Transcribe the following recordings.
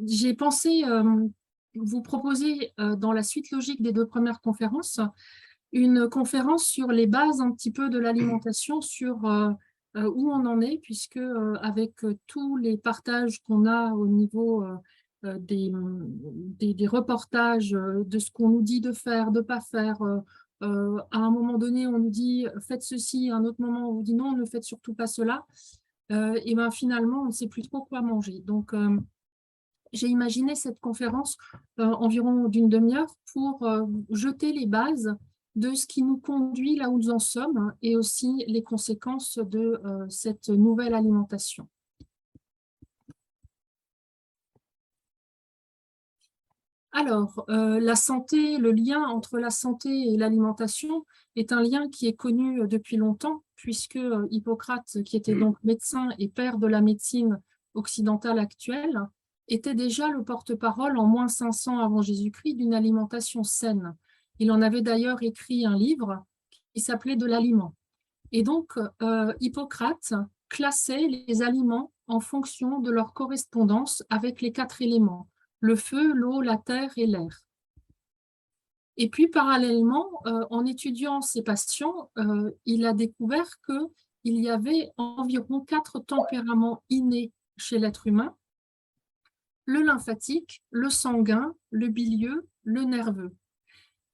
j'ai pensé vous proposer, dans la suite logique des deux premières conférences, une conférence sur les bases un petit peu de l'alimentation, sur où on en est, puisque avec tous les partages qu'on a au niveau des reportages, de ce qu'on nous dit de faire, de ne pas faire. À un moment donné, on nous dit faites ceci, à un autre moment, on vous dit non, ne faites surtout pas cela. Et ben finalement, on ne sait plus trop quoi manger. Donc, j'ai imaginé cette conférence environ d'une demi-heure pour jeter les bases de ce qui nous conduit là où nous en sommes et aussi les conséquences de cette nouvelle alimentation. Alors, la santé, le lien entre la santé et l'alimentation est un lien qui est connu depuis longtemps, puisque Hippocrate, qui était donc médecin et père de la médecine occidentale actuelle, était déjà le porte-parole en moins 500 avant Jésus-Christ d'une alimentation saine. Il en avait d'ailleurs écrit un livre qui s'appelait De l'aliment. Et donc, Hippocrate classait les aliments en fonction de leur correspondance avec les 4 éléments: le feu, l'eau, la terre et l'air. Et puis, parallèlement, en étudiant ces patients, il a découvert qu'il y avait environ 4 tempéraments innés chez l'être humain: le lymphatique, le sanguin, le bilieux, le nerveux.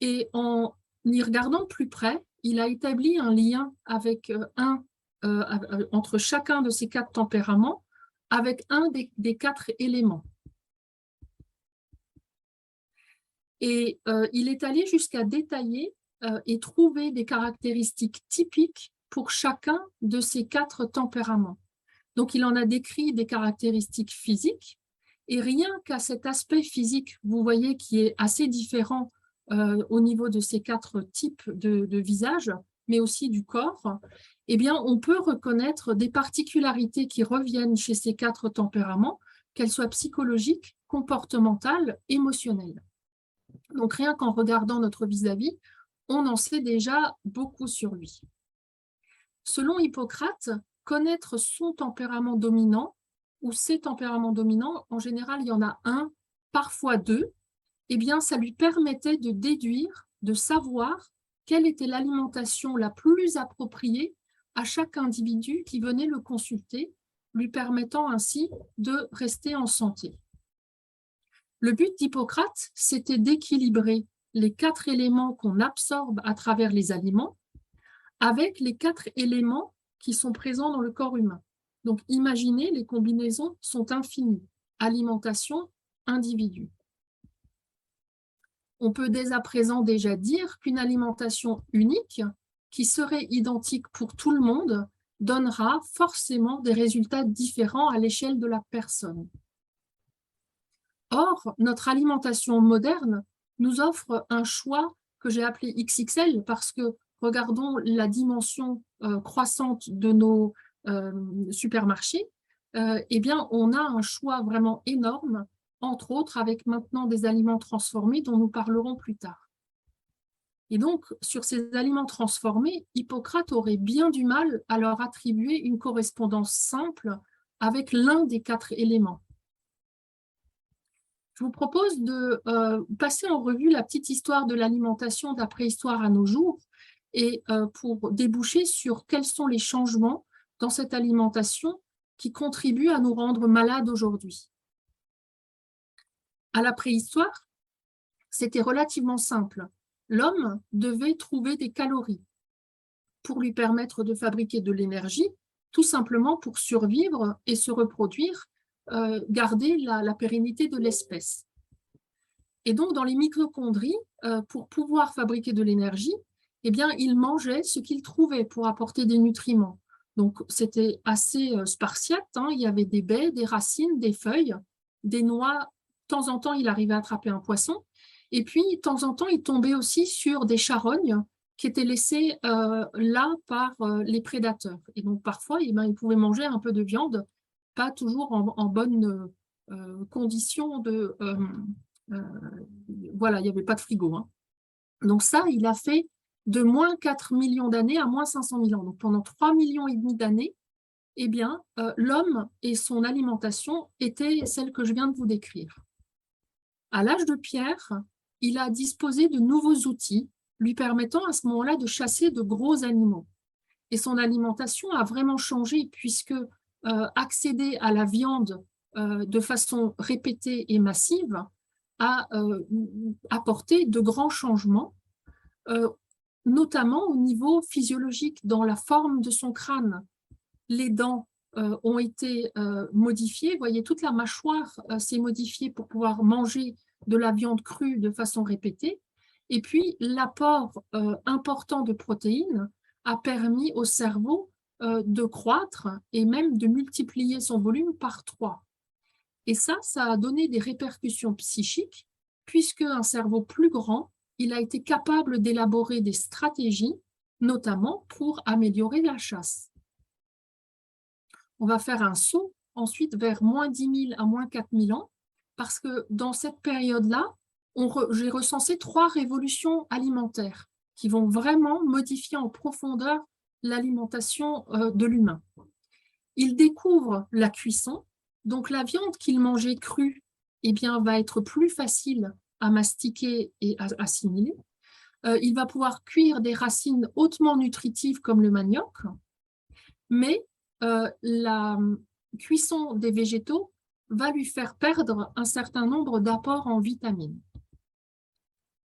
Et en y regardant plus près, il a établi un lien avec entre chacun de ces 4 tempéraments, avec un des 4 éléments. Et il est allé jusqu'à détailler et trouver des caractéristiques typiques pour chacun de ces 4 tempéraments. Donc, il en a décrit des caractéristiques physiques, et rien qu'à cet aspect physique, vous voyez, qui est assez différent au niveau de ces 4 types de visages, mais aussi du corps, eh bien, on peut reconnaître des particularités qui reviennent chez ces 4 tempéraments, qu'elles soient psychologiques, comportementales, émotionnelles. Donc, rien qu'en regardant notre vis-à-vis, on en sait déjà beaucoup sur lui. Selon Hippocrate, connaître son tempérament dominant ou ses tempéraments dominants, en général, il y en a un, parfois deux, eh bien, ça lui permettait de déduire, de savoir quelle était l'alimentation la plus appropriée à chaque individu qui venait le consulter, lui permettant ainsi de rester en santé. Le but d'Hippocrate, c'était d'équilibrer les 4 éléments qu'on absorbe à travers les aliments avec les 4 éléments qui sont présents dans le corps humain. Donc, imaginez, les combinaisons sont infinies. Alimentation, individu. On peut dès à présent déjà dire qu'une alimentation unique, qui serait identique pour tout le monde, donnera forcément des résultats différents à l'échelle de la personne. Or, notre alimentation moderne nous offre un choix que j'ai appelé XXL parce que, regardons la dimension croissante de nos supermarchés, eh bien, on a un choix vraiment énorme, entre autres avec maintenant des aliments transformés dont nous parlerons plus tard. Et donc, sur ces aliments transformés, Hippocrate aurait bien du mal à leur attribuer une correspondance simple avec l'un des 4 éléments. Je vous propose de passer en revue la petite histoire de l'alimentation de la préhistoire à nos jours et pour déboucher sur quels sont les changements dans cette alimentation qui contribuent à nous rendre malades aujourd'hui. À la préhistoire, c'était relativement simple. L'homme devait trouver des calories pour lui permettre de fabriquer de l'énergie, tout simplement pour survivre et se reproduire, garder la pérennité de l'espèce. Et donc, dans les mitochondries, pour pouvoir fabriquer de l'énergie, eh bien, il mangeait ce qu'il trouvait pour apporter des nutriments. Donc, c'était assez spartiate, hein. Il y avait des baies, des racines, des feuilles, des noix. De temps en temps, il arrivait à attraper un poisson. Et puis, de temps en temps, il tombait aussi sur des charognes qui étaient laissées là par les prédateurs. Et donc, parfois, eh bien, il pouvait manger un peu de viande, pas toujours en bonne condition de... voilà, il n'y avait pas de frigo, hein. Donc ça, il a fait de moins 4 millions d'années à moins 500 000 ans. Donc pendant 3,5 millions d'années, eh bien, l'homme et son alimentation étaient celles que je viens de vous décrire. À l'âge de pierre, il a disposé de nouveaux outils lui permettant à ce moment-là de chasser de gros animaux. Et son alimentation a vraiment changé puisque accéder à la viande de façon répétée et massive a apporté de grands changements, notamment au niveau physiologique, dans la forme de son crâne. Les dents ont été modifiées. Vous voyez, toute la mâchoire s'est modifiée pour pouvoir manger de la viande crue de façon répétée. Et puis, l'apport important de protéines a permis au cerveau de croître et même de multiplier son volume par 3. Et ça a donné des répercussions psychiques, puisque un cerveau plus grand, il a été capable d'élaborer des stratégies, notamment pour améliorer la chasse. On va faire un saut ensuite vers moins 10 000 à moins 4 000 ans, parce que dans cette période-là, j'ai recensé 3 révolutions alimentaires qui vont vraiment modifier en profondeur l'alimentation de l'humain. Il découvre la cuisson, donc la viande qu'il mangeait crue eh bien, va être plus facile à mastiquer et à assimiler. Il va pouvoir cuire des racines hautement nutritives comme le manioc, mais la cuisson des végétaux va lui faire perdre un certain nombre d'apports en vitamines.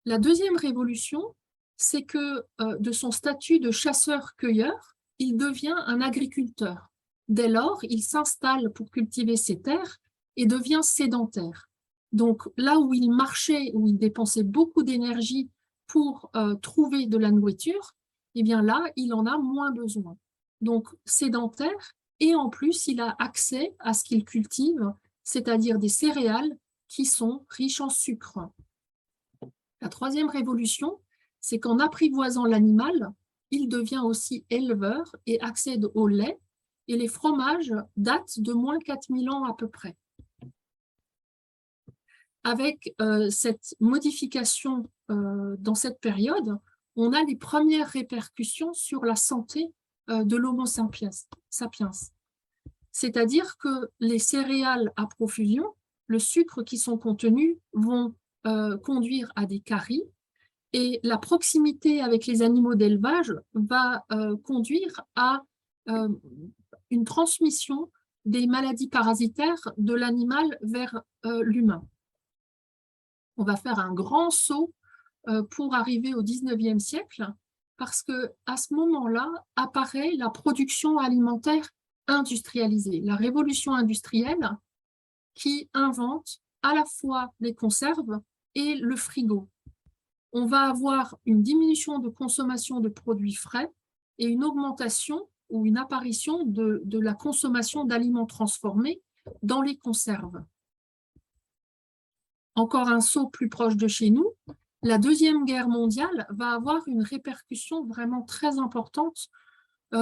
La deuxième révolution, c'est que de son statut de chasseur-cueilleur, il devient un agriculteur. Dès lors, il s'installe pour cultiver ses terres et devient sédentaire. Donc là où il marchait, où il dépensait beaucoup d'énergie pour trouver de la nourriture, eh bien là, il en a moins besoin. Donc sédentaire, et en plus, il a accès à ce qu'il cultive, c'est-à-dire des céréales qui sont riches en sucre. La troisième révolution, c'est qu'en apprivoisant l'animal, il devient aussi éleveur et accède au lait, et les fromages datent de moins 4000 ans à peu près. Avec cette modification dans cette période, on a les premières répercussions sur la santé de l'Homo sapiens. C'est-à-dire que les céréales à profusion, le sucre qui sont contenus, vont conduire à des caries, et la proximité avec les animaux d'élevage va conduire à une transmission des maladies parasitaires de l'animal vers l'humain. On va faire un grand saut pour arriver au 19e siècle, parce qu'à ce moment-là apparaît la production alimentaire industrialisée, la révolution industrielle qui invente à la fois les conserves et le frigo. On va avoir une diminution de consommation de produits frais et une augmentation ou une apparition de la consommation d'aliments transformés dans les conserves. Encore un saut plus proche de chez nous, la Deuxième Guerre mondiale va avoir une répercussion vraiment très importante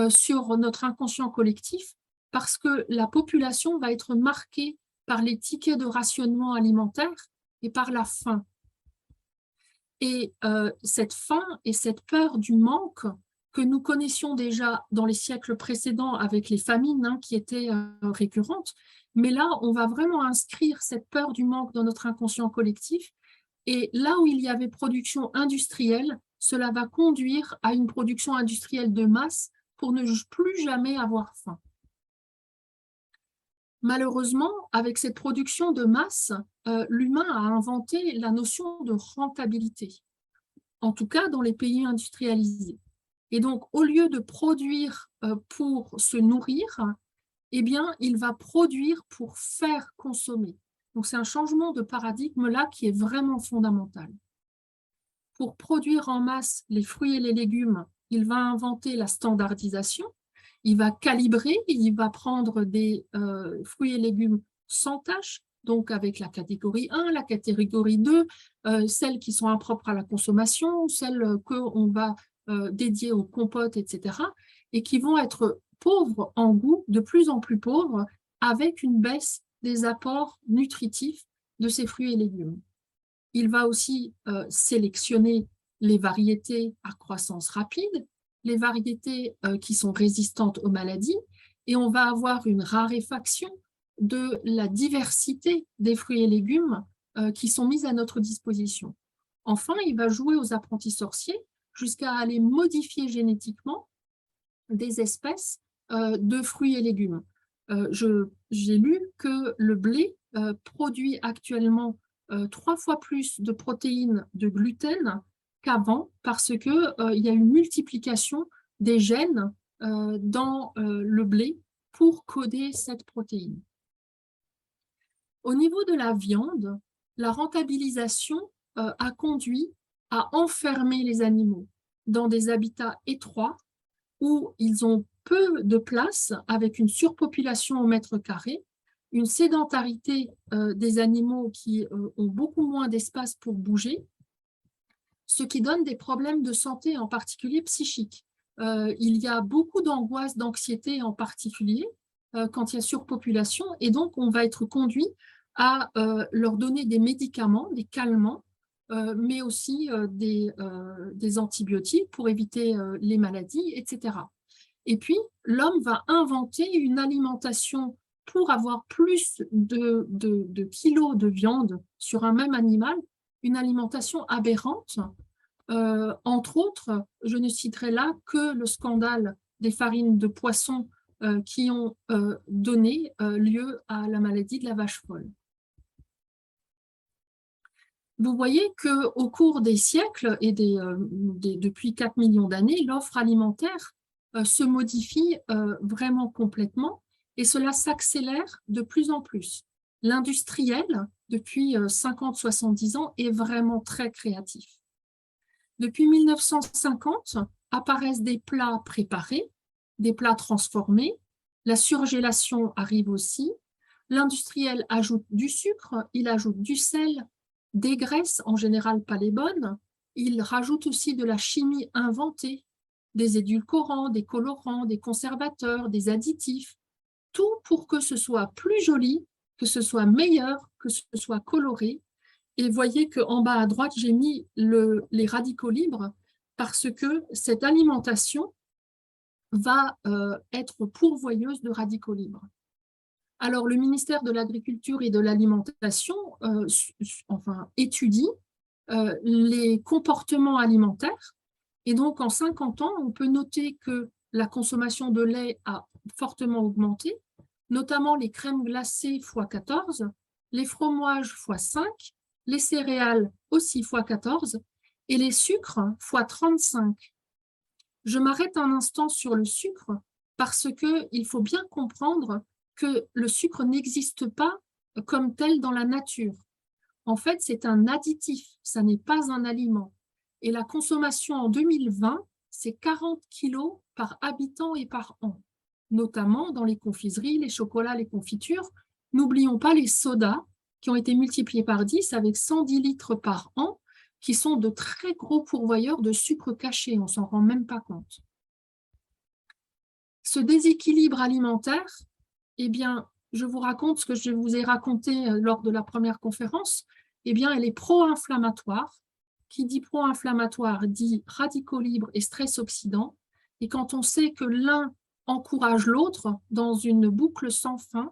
sur notre inconscient collectif, parce que la population va être marquée par les tickets de rationnement alimentaire et par la faim. Et cette faim et cette peur du manque que nous connaissions déjà dans les siècles précédents avec les famines qui étaient récurrentes, mais là, on va vraiment inscrire cette peur du manque dans notre inconscient collectif. Et là où il y avait production industrielle, cela va conduire à une production industrielle de masse pour ne plus jamais avoir faim. Malheureusement, avec cette production de masse, l'humain a inventé la notion de rentabilité, en tout cas dans les pays industrialisés. Et donc, au lieu de produire pour se nourrir, eh bien, il va produire pour faire consommer. Donc, c'est un changement de paradigme là qui est vraiment fondamental. Pour produire en masse les fruits et les légumes, il va inventer la standardisation. Il va calibrer, il va prendre des fruits et légumes sans tache, donc avec la catégorie 1, la catégorie 2, celles qui sont impropres à la consommation, celles qu'on va dédier aux compotes, etc., et qui vont être pauvres en goût, de plus en plus pauvres, avec une baisse des apports nutritifs de ces fruits et légumes. Il va aussi sélectionner les variétés à croissance rapide, les variétés qui sont résistantes aux maladies, et on va avoir une raréfaction de la diversité des fruits et légumes qui sont mis à notre disposition. Enfin, il va jouer aux apprentis sorciers jusqu'à aller modifier génétiquement des espèces de fruits et légumes. J'ai lu que le blé produit actuellement 3 fois plus de protéines de gluten qu'avant parce qu'il y a une multiplication des gènes dans le blé pour coder cette protéine. Au niveau de la viande, la rentabilisation a conduit à enfermer les animaux dans des habitats étroits où ils ont peu de place avec une surpopulation au mètre carré, une sédentarité des animaux qui ont beaucoup moins d'espace pour bouger, ce qui donne des problèmes de santé, en particulier psychiques. Il y a beaucoup d'angoisse, d'anxiété en particulier quand il y a surpopulation, et donc on va être conduit à leur donner des médicaments, des calmants, mais aussi des antibiotiques pour éviter les maladies, etc. Et puis, l'homme va inventer une alimentation pour avoir plus de kilos de viande sur un même animal, une alimentation aberrante. Entre autres, je ne citerai là que le scandale des farines de poisson qui ont donné lieu à la maladie de la vache folle. Vous voyez qu'au cours des siècles et depuis 4 millions d'années, l'offre alimentaire se modifie vraiment complètement et cela s'accélère de plus en plus. L'industriel, depuis 50-70 ans, est vraiment très créatif. Depuis 1950, apparaissent des plats préparés, des plats transformés, la surgélation arrive aussi, l'industriel ajoute du sucre, il ajoute du sel, des graisses, en général pas les bonnes, il rajoute aussi de la chimie inventée, des édulcorants, des colorants, des conservateurs, des additifs, tout pour que ce soit plus joli, que ce soit meilleur, que ce soit coloré. Et voyez qu'en bas à droite, j'ai mis les radicaux libres parce que cette alimentation va être pourvoyeuse de radicaux libres. Alors, le ministère de l'Agriculture et de l'Alimentation étudie les comportements alimentaires. Et donc, en 50 ans, on peut noter que la consommation de lait a fortement augmenté, notamment les crèmes glacées x14, les fromages x5, les céréales aussi x14 et les sucres x35. Je m'arrête un instant sur le sucre parce qu'il faut bien comprendre que le sucre n'existe pas comme tel dans la nature. En fait, c'est un additif, ça n'est pas un aliment. Et la consommation en 2020, c'est 40 kilos par habitant et par an, notamment dans les confiseries, les chocolats, les confitures. N'oublions pas les sodas qui ont été multipliés par 10 avec 110 litres par an, qui sont de très gros pourvoyeurs de sucre caché, on ne s'en rend même pas compte. Ce déséquilibre alimentaire, eh bien, je vous raconte ce que je vous ai raconté lors de la première conférence, eh bien, elle est pro-inflammatoire. Qui dit pro-inflammatoire dit radicaux libres et stress oxydant. Et quand on sait que l'un encourage l'autre dans une boucle sans fin,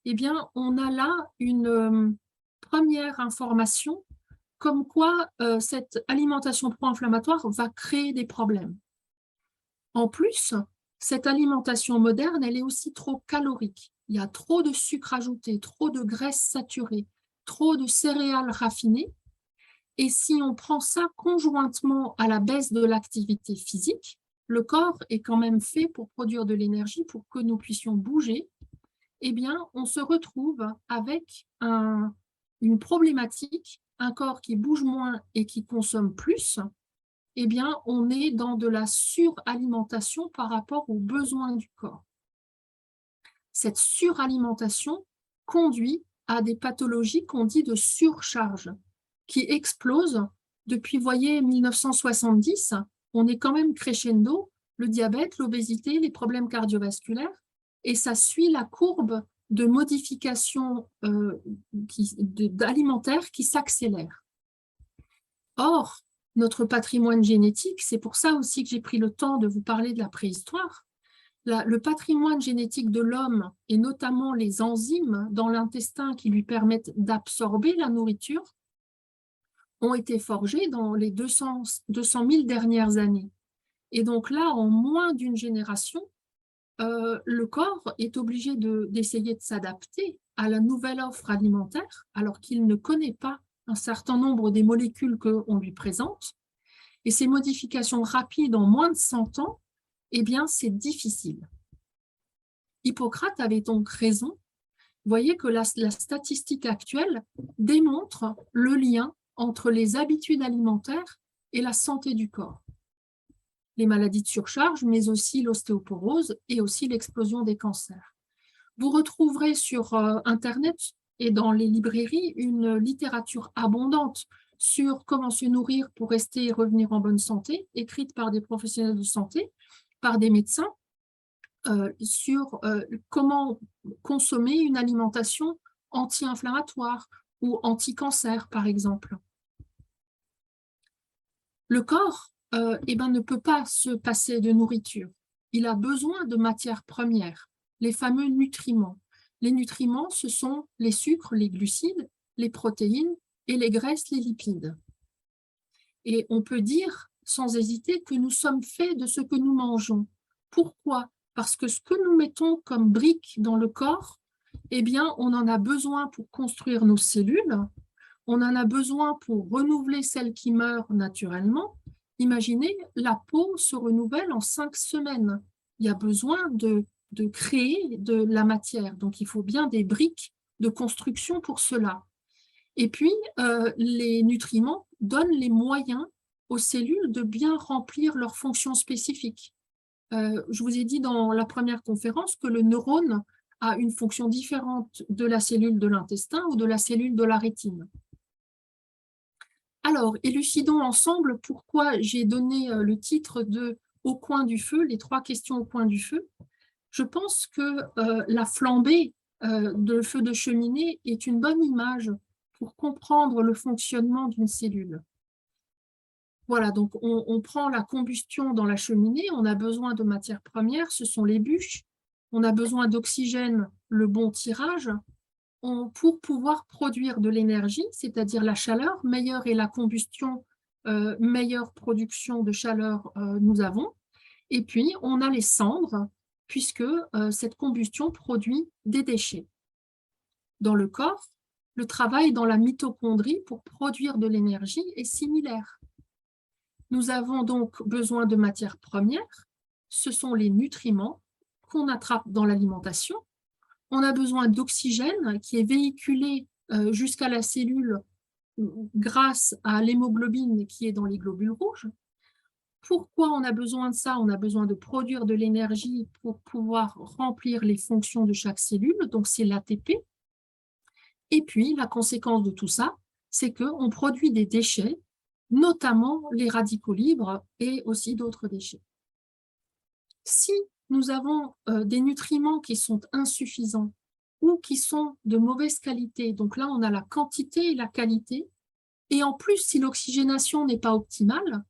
eh bien, on a là une première information comme quoi cette alimentation pro-inflammatoire va créer des problèmes. En plus, cette alimentation moderne, elle est aussi trop calorique. Il y a trop de sucre ajouté, trop de graisses saturées, trop de céréales raffinées. Et si on prend ça conjointement à la baisse de l'activité physique, le corps est quand même fait pour produire de l'énergie, pour que nous puissions bouger, eh bien, on se retrouve avec une problématique, un corps qui bouge moins et qui consomme plus, eh bien, on est dans de la suralimentation par rapport aux besoins du corps. Cette suralimentation conduit à des pathologies qu'on dit de surcharge, qui explosent depuis, voyez, 1970. On est quand même crescendo, le diabète, l'obésité, les problèmes cardiovasculaires, et ça suit la courbe de modification alimentaire qui s'accélère. Or, notre patrimoine génétique, c'est pour ça aussi que j'ai pris le temps de vous parler de la préhistoire. Le patrimoine génétique de l'homme, et notamment les enzymes dans l'intestin qui lui permettent d'absorber la nourriture, ont été forgés dans les 200 000 dernières années. Et donc là, en moins d'une génération, le corps est obligé d'essayer de s'adapter à la nouvelle offre alimentaire, alors qu'il ne connaît pas un certain nombre des molécules qu'on lui présente. Et ces modifications rapides en moins de 100 ans, eh bien, c'est difficile. Hippocrate avait donc raison. Vous voyez que la statistique actuelle démontre le lien entre les habitudes alimentaires et la santé du corps. Les maladies de surcharge, mais aussi l'ostéoporose et aussi l'explosion des cancers. Vous retrouverez sur Internet et dans les librairies une littérature abondante sur comment se nourrir pour rester et revenir en bonne santé, écrite par des professionnels de santé, par des médecins, sur comment consommer une alimentation anti-inflammatoire ou anti-cancer, par exemple. Le corps ne peut pas se passer de nourriture. Il a besoin de matières premières, les fameux nutriments. Les nutriments, ce sont les sucres, les glucides, les protéines et les graisses, les lipides. Et on peut dire, sans hésiter, que nous sommes faits de ce que nous mangeons. Pourquoi? Parce que ce que nous mettons comme briques dans le corps, eh bien, on en a besoin pour construire nos cellules, on en a besoin pour renouveler celles qui meurent naturellement. Imaginez, la peau se renouvelle en 5 semaines. Il y a besoin de créer de la matière. Donc, il faut bien des briques de construction pour cela. Et puis, les nutriments donnent les moyens aux cellules de bien remplir leurs fonctions spécifiques. Je vous ai dit dans la première conférence que le neurone a une fonction différente de la cellule de l'intestin ou de la cellule de la rétine. Alors, élucidons ensemble pourquoi j'ai donné le titre de « Au coin du feu », les 3 questions au coin du feu. Je pense que la flambée de feu de cheminée est une bonne image pour comprendre le fonctionnement d'une cellule. Voilà, donc on prend la combustion dans la cheminée, on a besoin de matières premières, ce sont les bûches, on a besoin d'oxygène, le bon tirage, pour pouvoir produire de l'énergie, c'est-à-dire la chaleur, meilleure est la combustion, meilleure production de chaleur nous avons. Et puis, on a les cendres, puisque cette combustion produit des déchets. Dans le corps, le travail dans la mitochondrie pour produire de l'énergie est similaire. Nous avons donc besoin de matières premières, ce sont les nutriments qu'on attrape dans l'alimentation. On a besoin d'oxygène qui est véhiculé jusqu'à la cellule grâce à l'hémoglobine qui est dans les globules rouges. Pourquoi on a besoin de ça? On a besoin de produire de l'énergie pour pouvoir remplir les fonctions de chaque cellule, donc c'est l'ATP. Et puis, la conséquence de tout ça, c'est qu'on produit des déchets, notamment les radicaux libres et aussi d'autres déchets. Si nous avons des nutriments qui sont insuffisants ou qui sont de mauvaise qualité, donc là, on a la quantité et la qualité, et en plus, si l'oxygénation n'est pas optimale,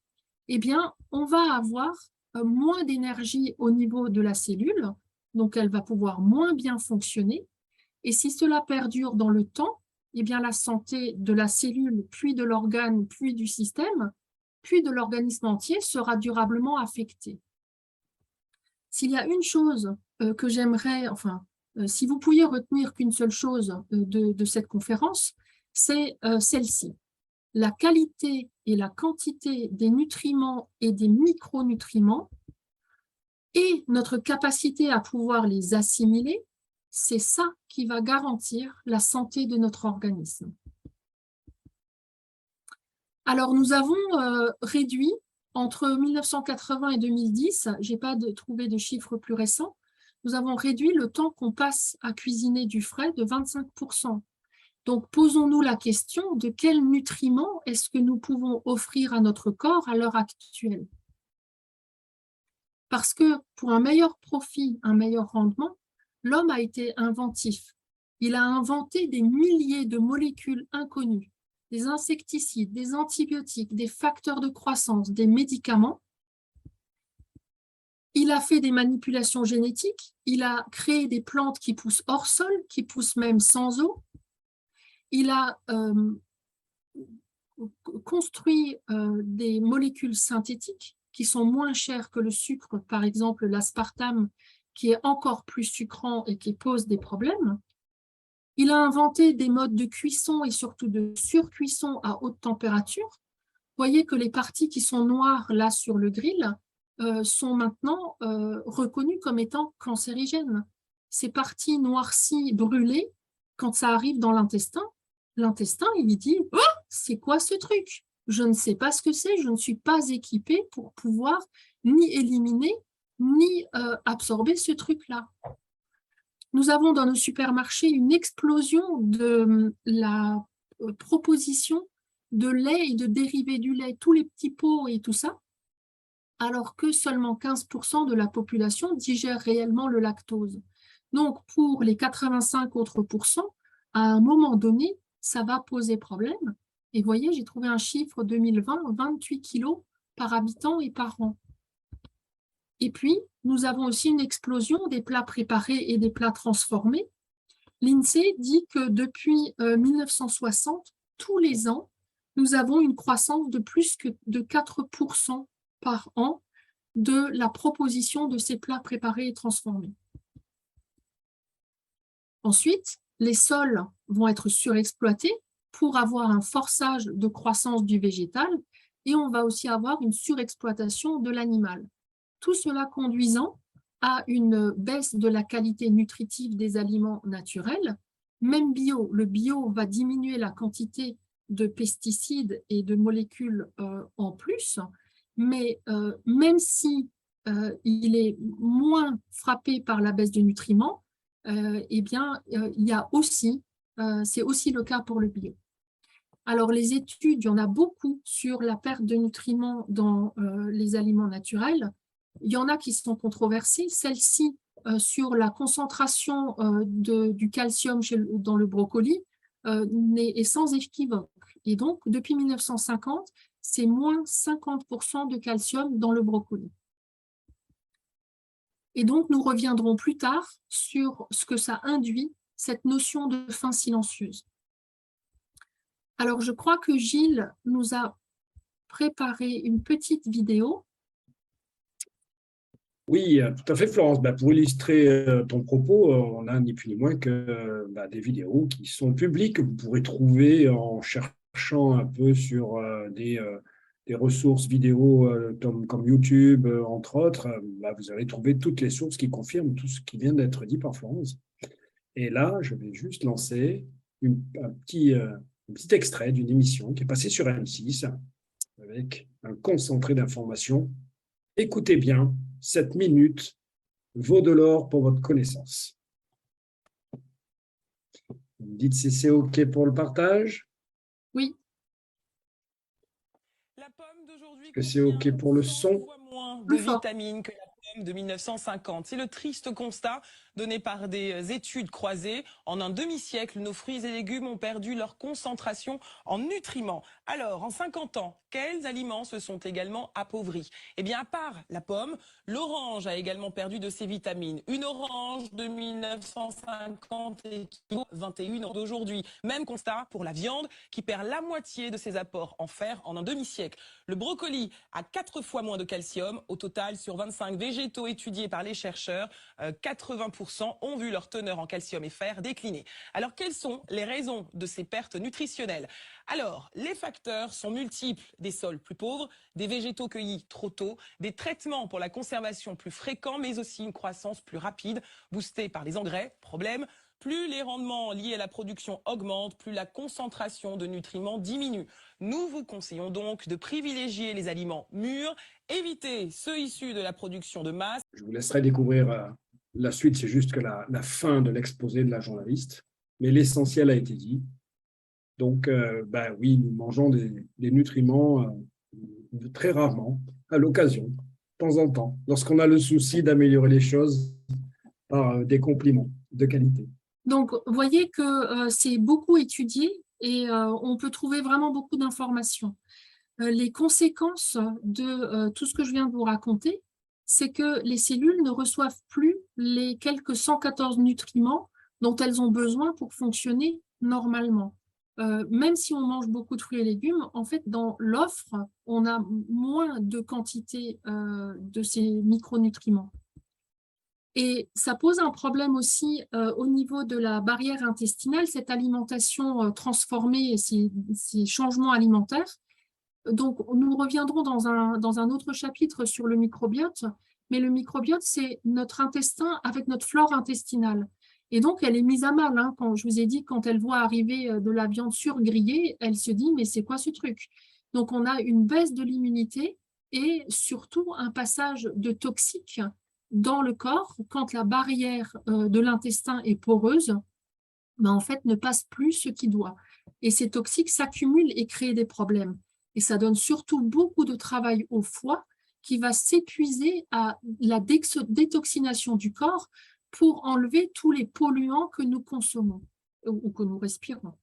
eh bien, on va avoir moins d'énergie au niveau de la cellule, donc elle va pouvoir moins bien fonctionner. Et si cela perdure dans le temps, eh bien, la santé de la cellule, puis de l'organe, puis du système, puis de l'organisme entier sera durablement affectée. S'il y a une chose que j'aimerais, enfin, si vous pouviez retenir qu'une seule chose de cette conférence, c'est celle-ci. La qualité et la quantité des nutriments et des micronutriments et notre capacité à pouvoir les assimiler, c'est ça qui va garantir la santé de notre organisme. Alors, nous avons réduit entre 1980 et 2010, je n'ai pas trouvé de chiffres plus récents, nous avons réduit le temps qu'on passe à cuisiner du frais de 25%. Donc, posons-nous la question de quels nutriments est-ce que nous pouvons offrir à notre corps à l'heure actuelle? Parce que pour un meilleur profit, un meilleur rendement, l'homme a été inventif. Il a inventé des milliers de molécules inconnues, des insecticides, des antibiotiques, des facteurs de croissance, des médicaments. Il a fait des manipulations génétiques, il a créé des plantes qui poussent hors sol, qui poussent même sans eau. Il a construit des molécules synthétiques qui sont moins chères que le sucre, par exemple l'aspartame, qui est encore plus sucrant et qui pose des problèmes. Il a inventé des modes de cuisson et surtout de surcuisson à haute température. Vous voyez que les parties qui sont noires là sur le grill sont maintenant reconnues comme étant cancérigènes. Ces parties noircies, brûlées, quand ça arrive dans l'intestin, il dit « Oh, c'est quoi ce truc? Je ne sais pas ce que c'est, je ne suis pas équipée pour pouvoir ni éliminer, ni absorber ce truc-là. » Nous avons dans nos supermarchés une explosion de la proposition de lait et de dérivés du lait, tous les petits pots et tout ça, alors que seulement 15% de la population digère réellement le lactose. Donc, pour les 85 autres pourcents, à un moment donné, ça va poser problème. Et vous voyez, j'ai trouvé un chiffre 2020, 28 kilos par habitant et par an. Et puis, nous avons aussi une explosion des plats préparés et des plats transformés. L'INSEE dit que depuis 1960, tous les ans, nous avons une croissance de plus que de 4% par an de la proposition de ces plats préparés et transformés. Ensuite, les sols vont être surexploités pour avoir un forçage de croissance du végétal et on va aussi avoir une surexploitation de l'animal. Tout cela conduisant à une baisse de la qualité nutritive des aliments naturels. Même bio, le bio va diminuer la quantité de pesticides et de molécules en plus, mais même si il est moins frappé par la baisse de nutriments, eh bien, il y a aussi, c'est aussi le cas pour le bio. Alors, les études, il y en a beaucoup sur la perte de nutriments dans les aliments naturels. Il y en a qui sont controversées. Celle-ci, sur la concentration du calcium dans le brocoli, est sans équivoque. Et donc, depuis 1950, c'est moins 50% de calcium dans le brocoli. Et donc, nous reviendrons plus tard sur ce que ça induit, cette notion de faim silencieuse. Alors, je crois que Gilles nous a préparé une petite vidéo. Oui, tout à fait, Florence. Pour illustrer ton propos, on a ni plus ni moins que des vidéos qui sont publiques, que vous pourrez trouver en cherchant un peu sur des ressources vidéo comme YouTube, entre autres. Vous allez trouver toutes les sources qui confirment tout ce qui vient d'être dit par Florence. Et là, je vais juste lancer un petit extrait d'une émission qui est passée sur M6 avec un concentré d'informations. Écoutez bien, 7 minutes vaut de l'or pour votre connaissance. Vous me dites si c'est OK pour le partage? Oui. La pomme d'aujourd'hui Est-ce que c'est OK pour le son? moins de vitamines que la pomme de 1950. C'est le triste constat donné par des études croisées. En un demi-siècle, nos fruits et légumes ont perdu leur concentration en nutriments. Alors, en 50 ans, quels aliments se sont également appauvris? Eh bien, à part la pomme, l'orange a également perdu de ses vitamines. Une orange de 1950 équivaut à 21 d'aujourd'hui. Même constat pour la viande qui perd la moitié de ses apports en fer en un demi-siècle. Le brocoli a 4 fois moins de calcium. Au total, sur 25 végétaux étudiés par les chercheurs, 80% ont vu leur teneur en calcium et fer décliner. Alors, quelles sont les raisons de ces pertes nutritionnelles? Alors, les facteurs sont multiples. Des sols plus pauvres, des végétaux cueillis trop tôt, des traitements pour la conservation plus fréquents, mais aussi une croissance plus rapide, boostée par les engrais. Problème, plus les rendements liés à la production augmentent, plus la concentration de nutriments diminue. Nous vous conseillons donc de privilégier les aliments mûrs, éviter ceux issus de la production de masse. Je vous laisserai découvrir la suite, c'est juste que la fin de l'exposé de la journaliste, mais l'essentiel a été dit. Donc, oui, nous mangeons des nutriments très rarement, à l'occasion, de temps en temps, lorsqu'on a le souci d'améliorer les choses par des compliments de qualité. Donc, vous voyez que c'est beaucoup étudié et on peut trouver vraiment beaucoup d'informations. Les conséquences de tout ce que je viens de vous raconter, c'est que les cellules ne reçoivent plus les quelques 114 nutriments dont elles ont besoin pour fonctionner normalement. Même si on mange beaucoup de fruits et légumes, en fait, dans l'offre, on a moins de quantité de ces micronutriments. Et ça pose un problème aussi au niveau de la barrière intestinale, cette alimentation transformée et ces changements alimentaires. Donc, nous reviendrons dans un autre chapitre sur le microbiote, mais le microbiote, c'est notre intestin avec notre flore intestinale. Et donc, elle est mise à mal. Hein. Quand je vous ai dit, quand elle voit arriver de la viande surgrillée, elle se dit, mais c'est quoi ce truc? Donc, on a une baisse de l'immunité et surtout un passage de toxiques dans le corps quand la barrière de l'intestin est poreuse, ben, en fait, ne passe plus ce qui doit. Et ces toxiques s'accumulent et créent des problèmes. Et ça donne surtout beaucoup de travail au foie qui va s'épuiser à la détoxination du corps pour enlever tous les polluants que nous consommons ou que nous respirons.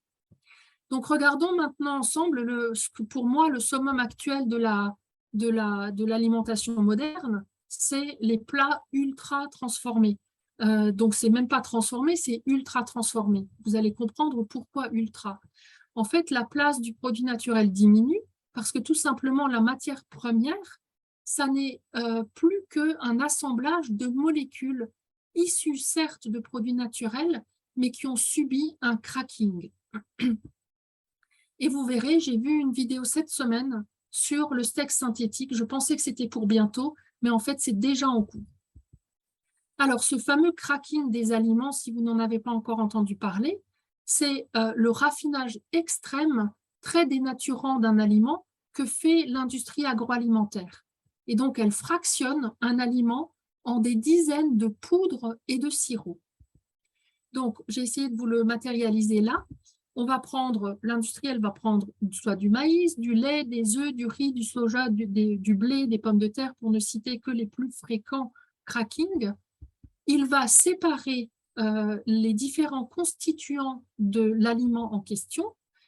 Donc, regardons maintenant ensemble pour moi, le summum actuel de l'alimentation moderne, c'est les plats ultra transformés. Donc, c'est même pas transformé, c'est ultra transformé. Vous allez comprendre pourquoi ultra. En fait, la place du produit naturel diminue parce que tout simplement, la matière première, ça n'est plus qu'un assemblage de molécules issues certes de produits naturels, mais qui ont subi un cracking. Et vous verrez, j'ai vu une vidéo cette semaine sur le steak synthétique. Je pensais que c'était pour bientôt, mais en fait, c'est déjà en cours. Alors, ce fameux cracking des aliments, si vous n'en avez pas encore entendu parler, c'est le raffinage extrême, très dénaturant d'un aliment que fait l'industrie agroalimentaire. Et donc, elle fractionne un aliment en des dizaines de poudres et de sirops. Donc, j'ai essayé de vous le matérialiser là. On va prendre, l'industriel va prendre soit du maïs, du lait, des œufs, du riz, du soja, du blé, des pommes de terre, pour ne citer que les plus fréquents cracking. Il va séparer les différents constituants de l'aliment en question.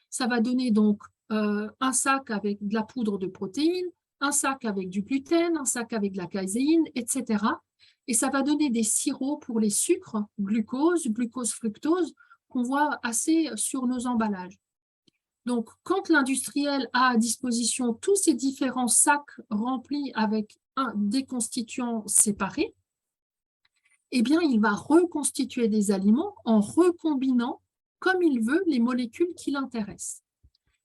Ça va donner donc un sac avec de la poudre de protéines, un sac avec du gluten, un sac avec de la caséine, etc. Et ça va donner des sirops pour les sucres, glucose, fructose, qu'on voit assez sur nos emballages. Donc, quand l'industriel a à disposition tous ces différents sacs remplis avec des constituants séparés, eh bien, il va reconstituer des aliments en recombinant, comme il veut, les molécules qui l'intéressent.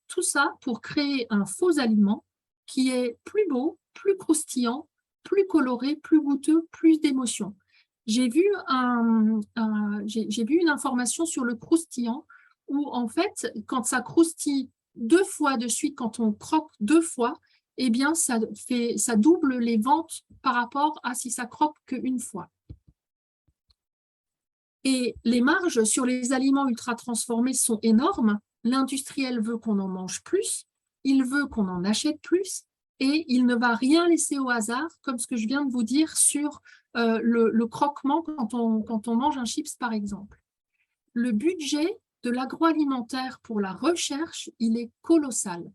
Tout ça pour créer un faux aliment qui est plus beau, plus croustillant, plus coloré, plus goûteux, plus d'émotion. J'ai vu une information sur le croustillant où, en fait, quand ça croustille 2 fois de suite, quand on croque 2 fois, eh bien, ça double les ventes par rapport à si ça croque qu'une fois. Et les marges sur les aliments ultra transformés sont énormes. L'industriel veut qu'on en mange plus, il veut qu'on en achète plus, et il ne va rien laisser au hasard, comme ce que je viens de vous dire sur le croquement quand on mange un chips, par exemple. Le budget de l'agroalimentaire pour la recherche, il est colossal.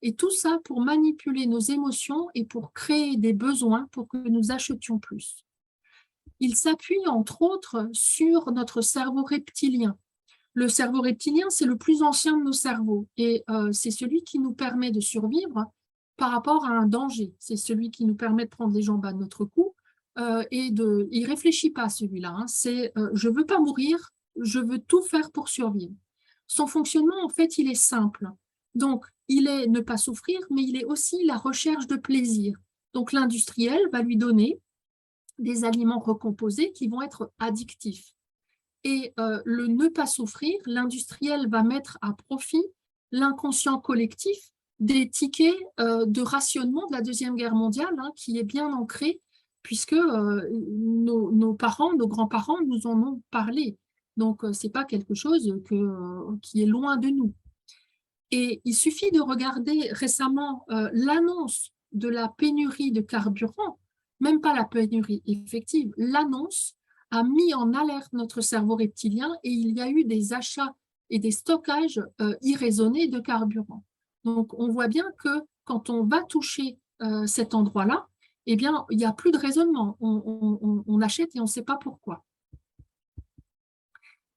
Et tout ça pour manipuler nos émotions et pour créer des besoins pour que nous achetions plus. Il s'appuie entre autres sur notre cerveau reptilien. Le cerveau reptilien, c'est le plus ancien de nos cerveaux et c'est celui qui nous permet de survivre par rapport à un danger. C'est celui qui nous permet de prendre les jambes à notre cou et il ne réfléchit pas, celui-là. Hein. C'est je ne veux pas mourir, je veux tout faire pour survivre. Son fonctionnement, en fait, il est simple. Donc, il est ne pas souffrir, mais il est aussi la recherche de plaisir. Donc, l'industriel va lui donner des aliments recomposés qui vont être addictifs. Et le ne pas souffrir, l'industriel va mettre à profit l'inconscient collectif des tickets de rationnement de la Deuxième Guerre mondiale, hein, qui est bien ancré, puisque nos parents, nos grands-parents nous en ont parlé. Donc, ce n'est pas quelque chose qui est loin de nous. Et il suffit de regarder récemment l'annonce de la pénurie de carburant, même pas la pénurie effective, l'annonce a mis en alerte notre cerveau reptilien et il y a eu des achats et des stockages irraisonnés de carburant. Donc, on voit bien que quand on va toucher cet endroit-là, eh bien, il n'y a plus de raisonnement. On achète et on ne sait pas pourquoi.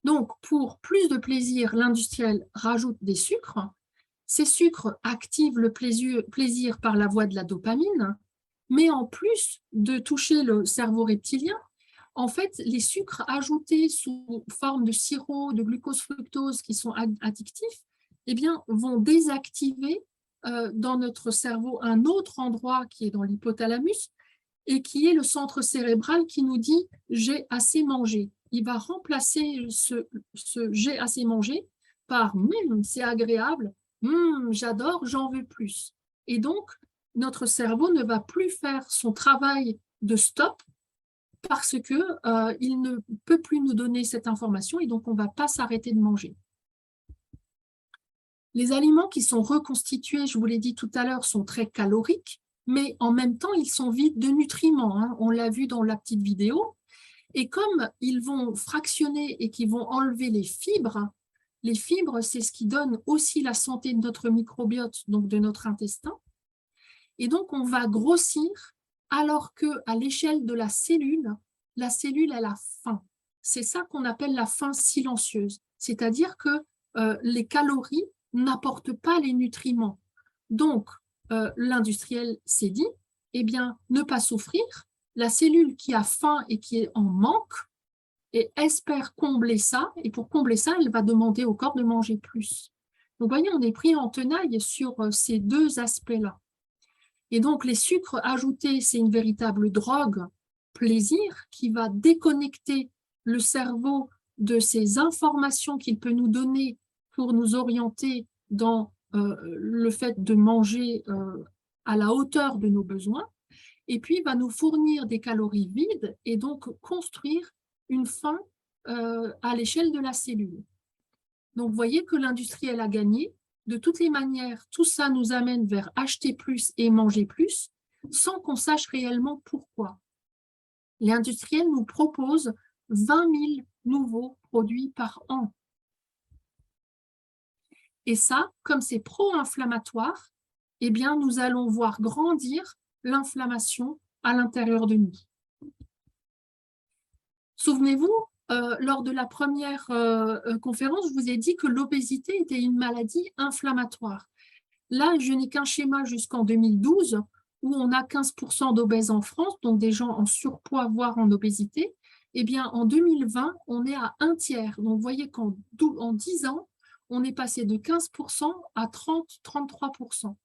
Donc, pour plus de plaisir, l'industriel rajoute des sucres. Ces sucres activent le plaisir par la voie de la dopamine, mais en plus de toucher le cerveau reptilien, en fait, les sucres ajoutés sous forme de sirop, de glucose, fructose, qui sont addictifs, eh bien, vont désactiver dans notre cerveau un autre endroit qui est dans l'hypothalamus et qui est le centre cérébral qui nous dit « j'ai assez mangé ». Il va remplacer ce j'ai assez mangé par c'est agréable, j'adore, j'en veux plus. Et donc, notre cerveau ne va plus faire son travail de stop parce qu'il ne peut plus nous donner cette information et donc on ne va pas s'arrêter de manger. Les aliments qui sont reconstitués, je vous l'ai dit tout à l'heure, sont très caloriques, mais en même temps, ils sont vides de nutriments. Hein. On l'a vu dans la petite vidéo. Et comme ils vont fractionner et qu'ils vont enlever les fibres, c'est ce qui donne aussi la santé de notre microbiote, donc de notre intestin. Et donc, on va grossir alors qu'à l'échelle de la cellule, elle a faim. C'est ça qu'on appelle la faim silencieuse. C'est-à-dire que les calories n'apportent pas les nutriments. Donc, l'industriel s'est dit, eh bien, ne pas souffrir. La cellule qui a faim et qui est en manque et espère combler ça, et pour combler ça, elle va demander au corps de manger plus. Donc, vous voyez, on est pris en tenaille sur ces deux aspects-là. Et donc, les sucres ajoutés, c'est une véritable drogue plaisir qui va déconnecter le cerveau de ces informations qu'il peut nous donner pour nous orienter dans le fait de manger à la hauteur de nos besoins, et puis va nous fournir des calories vides et donc construire une faim à l'échelle de la cellule. Donc, vous voyez que l'industriel a gagné. De toutes les manières, tout ça nous amène vers acheter plus et manger plus, sans qu'on sache réellement pourquoi. L'industriel nous propose 20 000 nouveaux produits par an. Et ça, comme c'est pro-inflammatoire, eh bien, nous allons voir grandir l'inflammation à l'intérieur de nous. Souvenez-vous, lors de la première conférence, je vous ai dit que l'obésité était une maladie inflammatoire. Là, je n'ai qu'un schéma jusqu'en 2012 où on a 15% d'obèses en France, donc des gens en surpoids, voire en obésité. Eh bien, en 2020, on est à un tiers. Donc, vous voyez qu'en 10 ans, on est passé de 15% à 30-33%.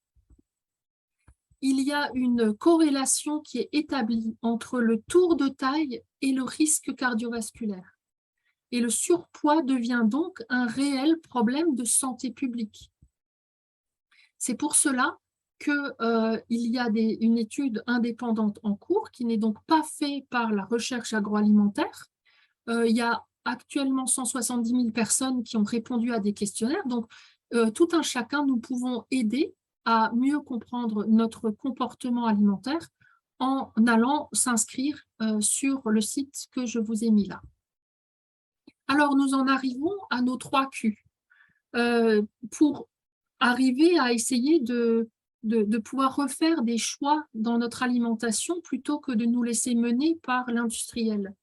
Il y a une corrélation qui est établie entre le tour de taille et le risque cardiovasculaire. Et le surpoids devient donc un réel problème de santé publique. C'est pour cela qu'il y a une étude indépendante en cours qui n'est donc pas faite par la recherche agroalimentaire. Il y a actuellement 170 000 personnes qui ont répondu à des questionnaires. Donc, tout un chacun, nous pouvons aider à mieux comprendre notre comportement alimentaire en allant s'inscrire sur le site que je vous ai mis là. Alors, nous en arrivons à nos 3 Q. Pour arriver à essayer de pouvoir refaire des choix dans notre alimentation plutôt que de nous laisser mener par l'industriel.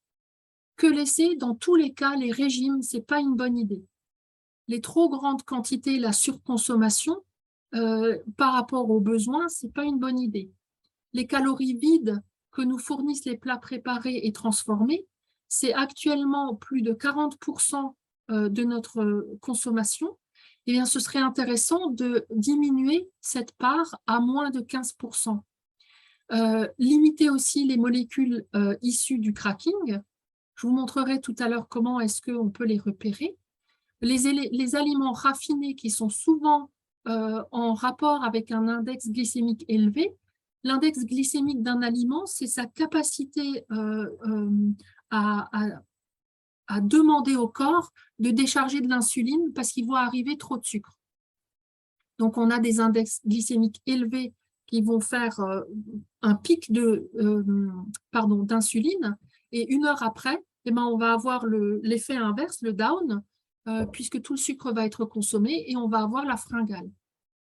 Que laisser, dans tous les cas, les régimes, ce n'est pas une bonne idée. Les trop grandes quantités, la surconsommation, par rapport aux besoins, ce n'est pas une bonne idée. Les calories vides que nous fournissent les plats préparés et transformés, c'est actuellement plus de 40% de notre consommation. Eh bien, ce serait intéressant de diminuer cette part à moins de 15%. Limiter aussi les molécules issues du cracking. Je vous montrerai tout à l'heure comment est-ce qu'on peut les repérer. Les aliments raffinés qui sont souvent en rapport avec un index glycémique élevé. L'index glycémique d'un aliment, c'est sa capacité à demander au corps de décharger de l'insuline parce qu'il voit arriver trop de sucre. Donc, on a des index glycémiques élevés qui vont faire un pic d'insuline et 1 heure après, eh ben, on va avoir l'effet inverse, le down, puisque tout le sucre va être consommé et on va avoir la fringale.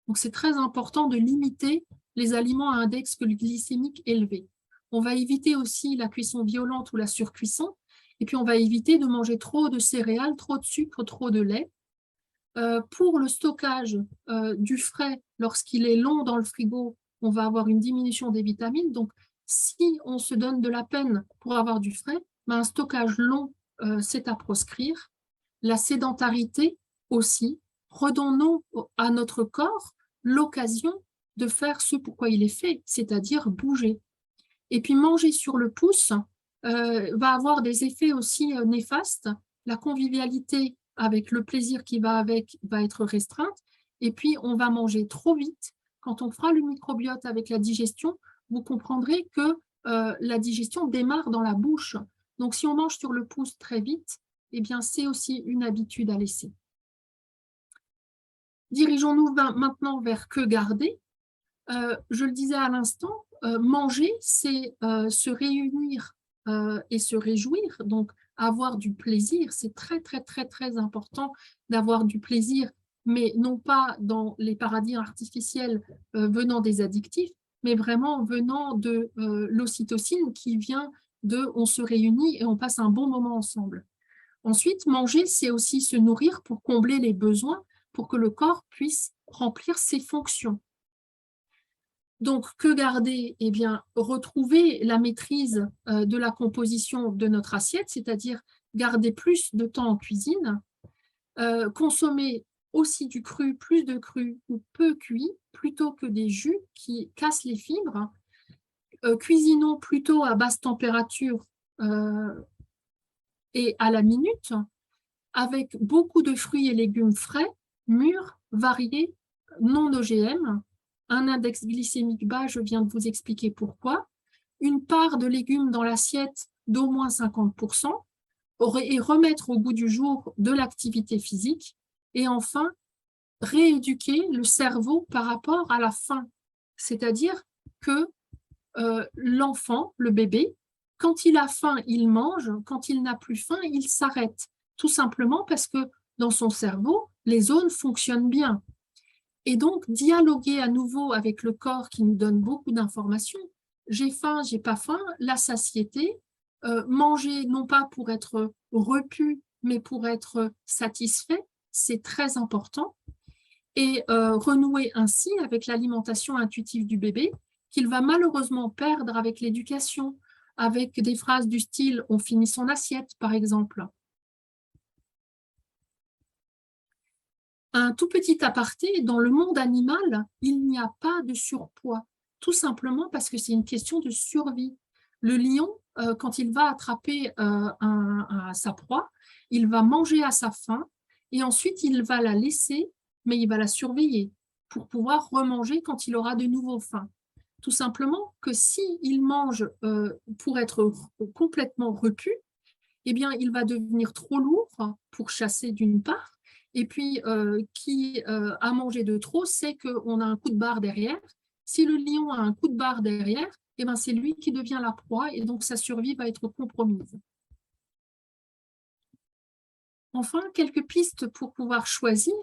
Donc, c'est très important de limiter les aliments à index glycémique élevé. On va éviter aussi la cuisson violente ou la surcuisson. Et puis, on va éviter de manger trop de céréales, trop de sucre, trop de lait. Pour le stockage du frais, lorsqu'il est long dans le frigo, on va avoir une diminution des vitamines. Donc, si on se donne de la peine pour avoir du frais, ben, un stockage long, c'est à proscrire. La sédentarité aussi. Redonnons à notre corps l'occasion de faire ce pourquoi il est fait, c'est-à-dire bouger. Et puis manger sur le pouce va avoir des effets aussi néfastes. La convivialité avec le plaisir qui va avec va être restreinte. Et puis on va manger trop vite. Quand on fera le microbiote avec la digestion, vous comprendrez que la digestion démarre dans la bouche. Donc si on mange sur le pouce très vite, eh bien c'est aussi une habitude à laisser. Dirigeons-nous maintenant vers que garder. Je le disais à l'instant, manger, c'est se réunir et se réjouir, donc avoir du plaisir. C'est très, très, très, très important d'avoir du plaisir, mais non pas dans les paradis artificiels venant des addictifs, mais vraiment venant de l'ocytocine qui vient de on se réunit et on passe un bon moment ensemble. Ensuite, manger, c'est aussi se nourrir pour combler les besoins, pour que le corps puisse remplir ses fonctions. Donc, que garder? Eh bien, retrouver la maîtrise de la composition de notre assiette, c'est-à-dire garder plus de temps en cuisine, consommer aussi du cru, plus de cru ou peu cuit, plutôt que des jus qui cassent les fibres. Cuisinons plutôt à basse température et à la minute, avec beaucoup de fruits et légumes frais, mûrs, variés, non OGM, un index glycémique bas, je viens de vous expliquer pourquoi, une part de légumes dans l'assiette d'au moins 50%, et remettre au goût du jour de l'activité physique, et enfin, rééduquer le cerveau par rapport à la faim, c'est-à-dire que l'enfant, le bébé, quand il a faim, il mange, quand il n'a plus faim, il s'arrête, tout simplement parce que dans son cerveau, les zones fonctionnent bien. Et donc, dialoguer à nouveau avec le corps qui nous donne beaucoup d'informations. J'ai faim, j'ai pas faim, la satiété, manger non pas pour être repu, mais pour être satisfait, c'est très important. Et renouer ainsi avec l'alimentation intuitive du bébé, qu'il va malheureusement perdre avec l'éducation, avec des phrases du style « on finit son assiette » par exemple. Un tout petit aparté, dans le monde animal, il n'y a pas de surpoids, tout simplement parce que c'est une question de survie. Le lion, quand il va attraper sa proie, il va manger à sa faim et ensuite il va la laisser, mais il va la surveiller pour pouvoir remanger quand il aura de nouveau faim. Tout simplement que s'il mange pour être complètement repu, eh bien, il va devenir trop lourd pour chasser d'une part, et puis qui a mangé de trop sait qu'on a un coup de barre derrière. Si le lion a un coup de barre derrière, eh bien, c'est lui qui devient la proie, et donc sa survie va être compromise. Enfin, quelques pistes pour pouvoir choisir.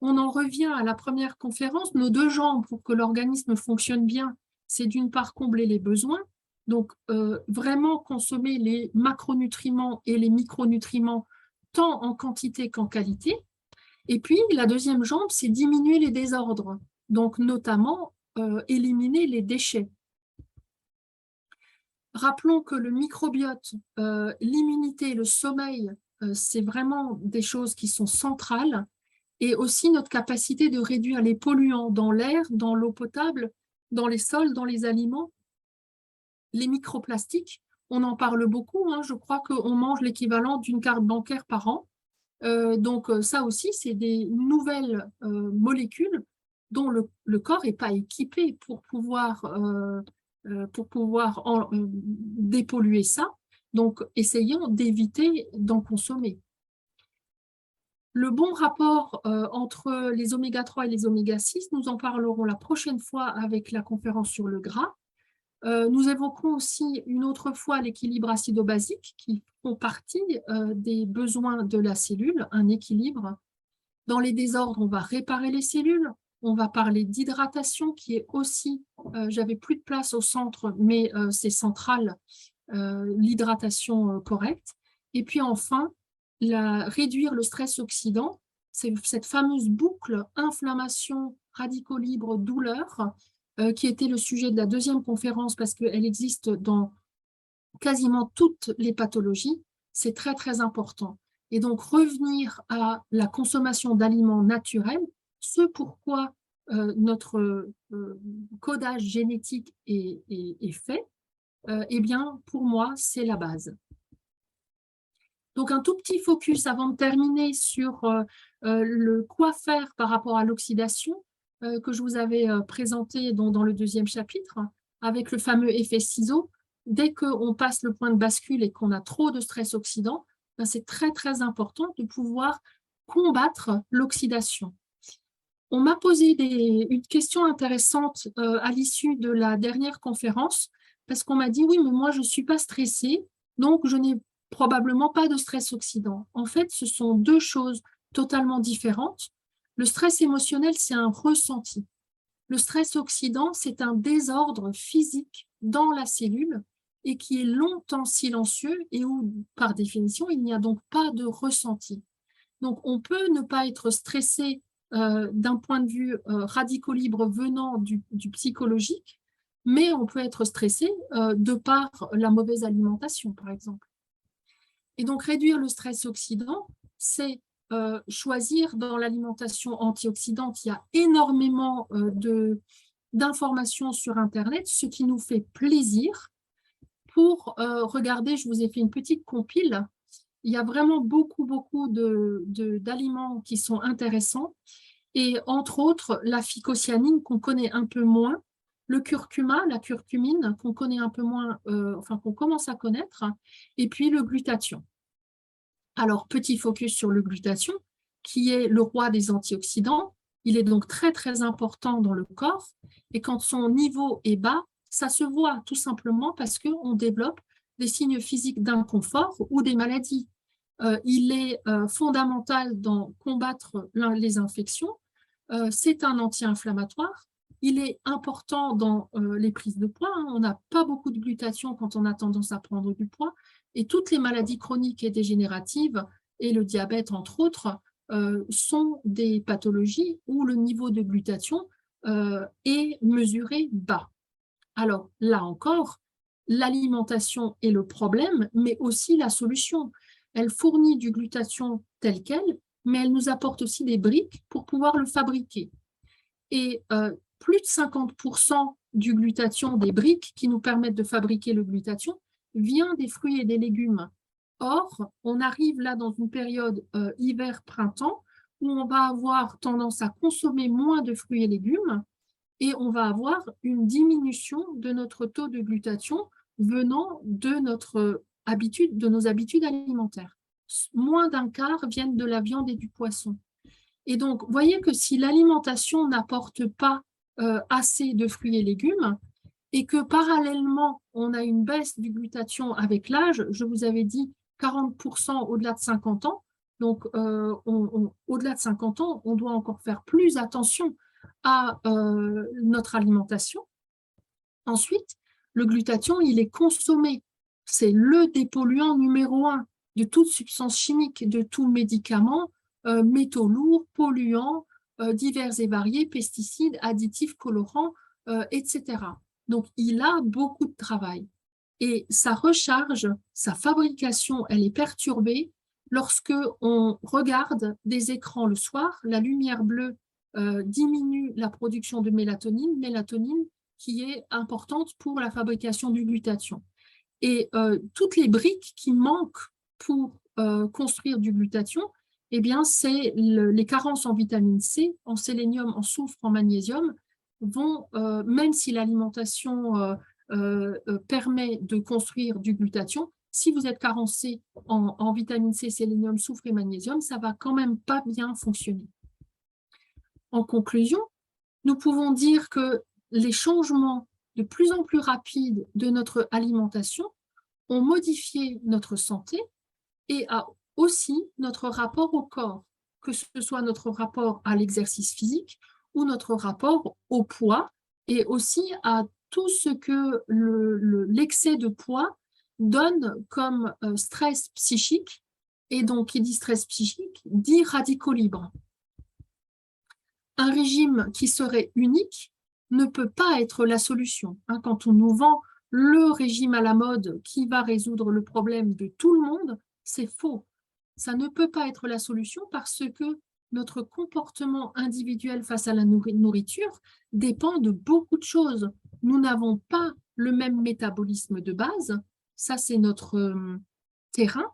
On en revient à la première conférence. Nos deux jambes pour que l'organisme fonctionne bien, c'est d'une part combler les besoins, donc vraiment consommer les macronutriments et les micronutriments tant en quantité qu'en qualité. Et puis, la deuxième jambe, c'est diminuer les désordres, donc notamment éliminer les déchets. Rappelons que le microbiote, l'immunité, le sommeil, c'est vraiment des choses qui sont centrales, et aussi notre capacité de réduire les polluants dans l'air, dans l'eau potable, dans les sols, dans les aliments, les microplastiques. On en parle beaucoup, hein, je crois qu'on mange l'équivalent d'une carte bancaire par an. Donc ça aussi, c'est des nouvelles molécules dont le corps n'est pas équipé pour pouvoir dépolluer ça. Donc essayons d'éviter d'en consommer. Le bon rapport entre les oméga-3 et les oméga-6, nous en parlerons la prochaine fois avec la conférence sur le gras. Nous évoquerons aussi une autre fois l'équilibre acido-basique qui font partie des besoins de la cellule, un équilibre. Dans les désordres, on va réparer les cellules, on va parler d'hydratation qui est aussi j'avais plus de place au centre, mais c'est central, l'hydratation correcte. Et puis enfin, réduire le stress oxydant, c'est cette fameuse boucle inflammation, radicaux libres, douleur, qui était le sujet de la deuxième conférence parce qu'elle existe dans quasiment toutes les pathologies. C'est très, très important. Et donc, revenir à la consommation d'aliments naturels, ce pourquoi notre codage génétique est fait, eh bien, pour moi, c'est la base. Donc, un tout petit focus avant de terminer sur le quoi faire par rapport à l'oxydation que je vous avais présenté dans le deuxième chapitre, avec le fameux effet ciseau. Dès qu'on passe le point de bascule et qu'on a trop de stress oxydant, ben c'est très, très important de pouvoir combattre l'oxydation. On m'a posé une question intéressante à l'issue de la dernière conférence, parce qu'on m'a dit, oui, mais moi, je ne suis pas stressée, donc je n'ai probablement pas de stress oxydant. En fait, ce sont deux choses totalement différentes. Le stress émotionnel, c'est un ressenti. Le stress oxydant, c'est un désordre physique dans la cellule et qui est longtemps silencieux et où, par définition, il n'y a donc pas de ressenti. Donc, on peut ne pas être stressé d'un point de vue radicaux libre venant du psychologique, mais on peut être stressé de par la mauvaise alimentation, par exemple. Et donc, réduire le stress oxydant, c'est choisir dans l'alimentation antioxydante. Il y a énormément d'informations sur Internet, ce qui nous fait plaisir. Pour regarder, je vous ai fait une petite compile. Il y a vraiment beaucoup d'aliments qui sont intéressants. Et entre autres, la phycocyanine qu'on connaît un peu moins, le curcuma, la curcumine qu'on connaît un peu moins, enfin qu'on commence à connaître, et puis le glutathion. Alors, petit focus sur le glutathion, qui est le roi des antioxydants. Il est donc très, très important dans le corps. Et quand son niveau est bas, ça se voit tout simplement parce qu'on développe des signes physiques d'inconfort ou des maladies. Il est fondamental dans combattre les infections. C'est un anti-inflammatoire. Il est important dans les prises de poids. On n'a pas beaucoup de glutathion quand on a tendance à prendre du poids. Et toutes les maladies chroniques et dégénératives, et le diabète entre autres, sont des pathologies où le niveau de glutathion est mesuré bas. Alors là encore, l'alimentation est le problème, mais aussi la solution. Elle fournit du glutathion tel quel, mais elle nous apporte aussi des briques pour pouvoir le fabriquer. Et plus de 50% du glutathion des briques qui nous permettent de fabriquer le glutathion vient des fruits et des légumes. Or, on arrive là dans une période hiver-printemps où on va avoir tendance à consommer moins de fruits et légumes et on va avoir une diminution de notre taux de glutathion venant de nos habitudes alimentaires. Moins d'un quart viennent de la viande et du poisson. Et donc, vous voyez que si l'alimentation n'apporte pas assez de fruits et légumes, et que parallèlement, on a une baisse du glutathion avec l'âge, je vous avais dit 40% au-delà de 50 ans, donc au-delà de 50 ans, on doit encore faire plus attention à notre alimentation. Ensuite, le glutathion, il est consommé. C'est le dépolluant numéro 1 de toute substance chimique, de tout médicament, métaux lourds, polluants, divers et variés, pesticides, additifs, colorants, etc. Donc, il a beaucoup de travail. Et sa recharge, sa fabrication, elle est perturbée lorsque on regarde des écrans le soir. La lumière bleue diminue la production de mélatonine qui est importante pour la fabrication du glutathion. Et toutes les briques qui manquent pour construire du glutathion, eh bien, c'est les carences en vitamine C, en sélénium, en soufre, en magnésium, vont, même si l'alimentation permet de construire du glutathion, si vous êtes carencé en vitamine C, sélénium, soufre et magnésium, ça ne va quand même pas bien fonctionner. En conclusion, nous pouvons dire que les changements de plus en plus rapides de notre alimentation ont modifié notre santé et aussi notre rapport au corps, que ce soit notre rapport à l'exercice physique ou notre rapport au poids et aussi à tout ce que l'excès de poids donne comme stress psychique. Et donc, qui dit stress psychique, dit radicaux libres. Un régime qui serait unique ne peut pas être la solution. Quand on nous vend le régime à la mode qui va résoudre le problème de tout le monde, c'est faux. Ça ne peut pas être la solution parce que notre comportement individuel face à la nourriture dépend de beaucoup de choses. Nous n'avons pas le même métabolisme de base, ça c'est notre terrain.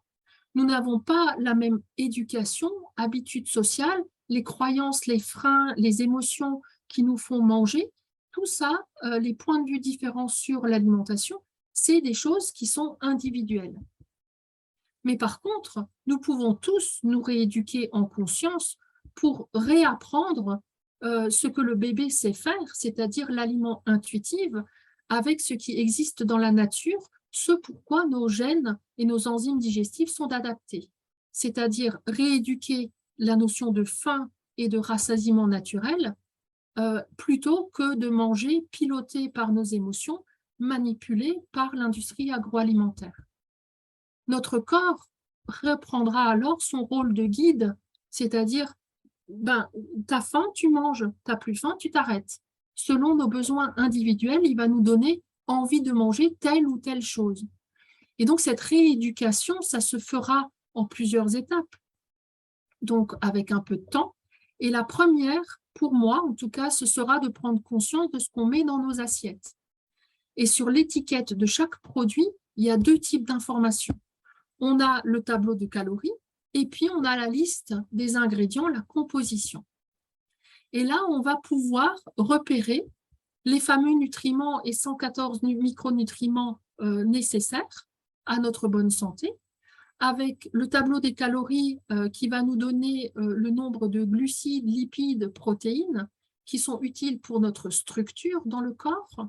Nous n'avons pas la même éducation, habitudes sociales, les croyances, les freins, les émotions qui nous font manger. Tout ça, les points de vue différents sur l'alimentation, c'est des choses qui sont individuelles. Mais par contre, nous pouvons tous nous rééduquer en conscience pour réapprendre ce que le bébé sait faire, c'est-à-dire l'aliment intuitif avec ce qui existe dans la nature, ce pourquoi nos gènes et nos enzymes digestives sont adaptés, c'est-à-dire rééduquer la notion de faim et de rassasiement naturel plutôt que de manger piloté par nos émotions, manipulé par l'industrie agroalimentaire. Notre corps reprendra alors son rôle de guide, c'est-à-dire, t'as faim, tu manges, t'as plus faim, tu t'arrêtes. Selon nos besoins individuels, il va nous donner envie de manger telle ou telle chose. Et donc, cette rééducation, ça se fera en plusieurs étapes, donc avec un peu de temps. Et la première, pour moi en tout cas, ce sera de prendre conscience de ce qu'on met dans nos assiettes. Et sur l'étiquette de chaque produit, il y a 2 types d'informations. On a le tableau de calories et puis on a la liste des ingrédients, la composition. Et là, on va pouvoir repérer les fameux nutriments et 114 micronutriments nécessaires à notre bonne santé, avec le tableau des calories qui va nous donner le nombre de glucides, lipides, protéines qui sont utiles pour notre structure dans le corps,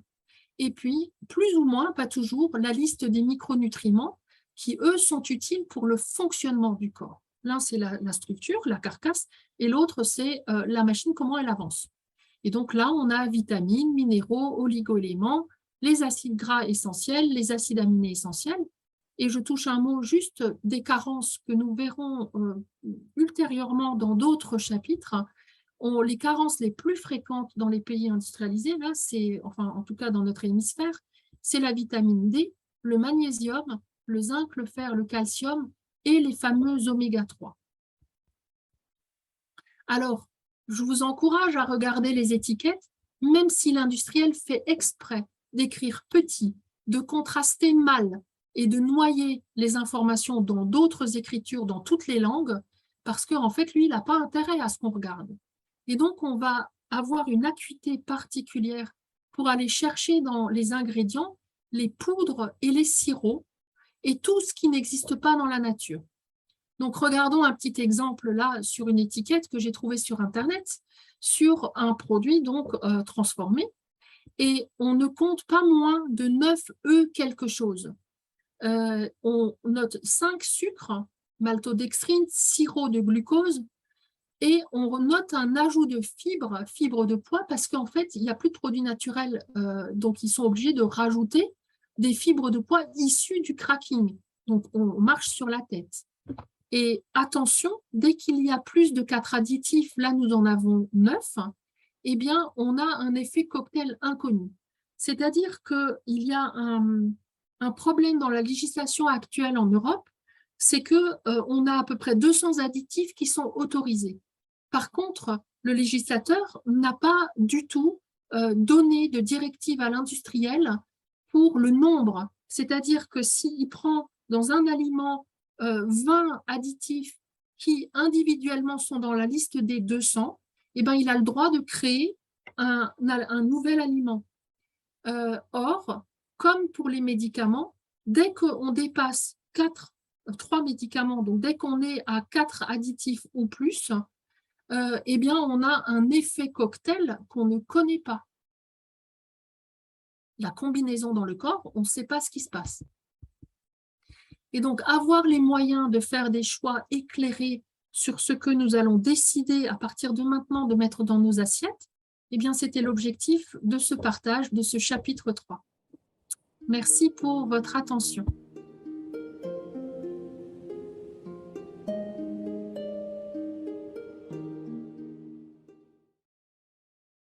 et puis, plus ou moins, pas toujours, la liste des micronutriments qui, eux, sont utiles pour le fonctionnement du corps. L'un, c'est la structure, la carcasse, et l'autre, c'est la machine, comment elle avance. Et donc là, on a vitamines, minéraux, oligo-éléments, les acides gras essentiels, les acides aminés essentiels. Et je touche un mot juste des carences que nous verrons ultérieurement dans d'autres chapitres. Les carences les plus fréquentes dans les pays industrialisés, là, enfin, en tout cas dans notre hémisphère, c'est la vitamine D, le magnésium, le zinc, le fer, le calcium et les fameux oméga 3. Alors, je vous encourage à regarder les étiquettes, même si l'industriel fait exprès d'écrire petit, de contraster mal et de noyer les informations dans d'autres écritures, dans toutes les langues, parce qu'en fait, lui, il n'a pas intérêt à ce qu'on regarde. Et donc, on va avoir une acuité particulière pour aller chercher dans les ingrédients les poudres et les sirops et tout ce qui n'existe pas dans la nature. Donc, regardons un petit exemple là sur une étiquette que j'ai trouvée sur Internet sur un produit donc transformé et on ne compte pas moins de 9 E quelque chose. On note 5 sucres, maltodextrine, sirop de glucose et on note un ajout de fibres de poids parce qu'en fait, il n'y a plus de produits naturels, donc ils sont obligés de rajouter des fibres de poids issues du cracking. Donc, on marche sur la tête. Et attention, dès qu'il y a plus de 4 additifs, là nous en avons 9, eh bien on a un effet cocktail inconnu. C'est-à-dire qu'il y a un problème dans la législation actuelle en Europe, c'est qu'on a à peu près 200 additifs qui sont autorisés. Par contre, le législateur n'a pas du tout donné de directive à l'industriel pour le nombre. C'est-à-dire que s'il prend dans un aliment 20 additifs qui individuellement sont dans la liste des 200, eh ben, il a le droit de créer un nouvel aliment. Or, comme pour les médicaments, dès qu'on dépasse 3 médicaments, donc dès qu'on est à 4 additifs ou plus, eh bien, on a un effet cocktail qu'on ne connaît pas. La combinaison dans le corps, on ne sait pas ce qui se passe. Et donc, avoir les moyens de faire des choix éclairés sur ce que nous allons décider à partir de maintenant de mettre dans nos assiettes, eh bien, c'était l'objectif de ce partage, de ce chapitre 3. Merci pour votre attention.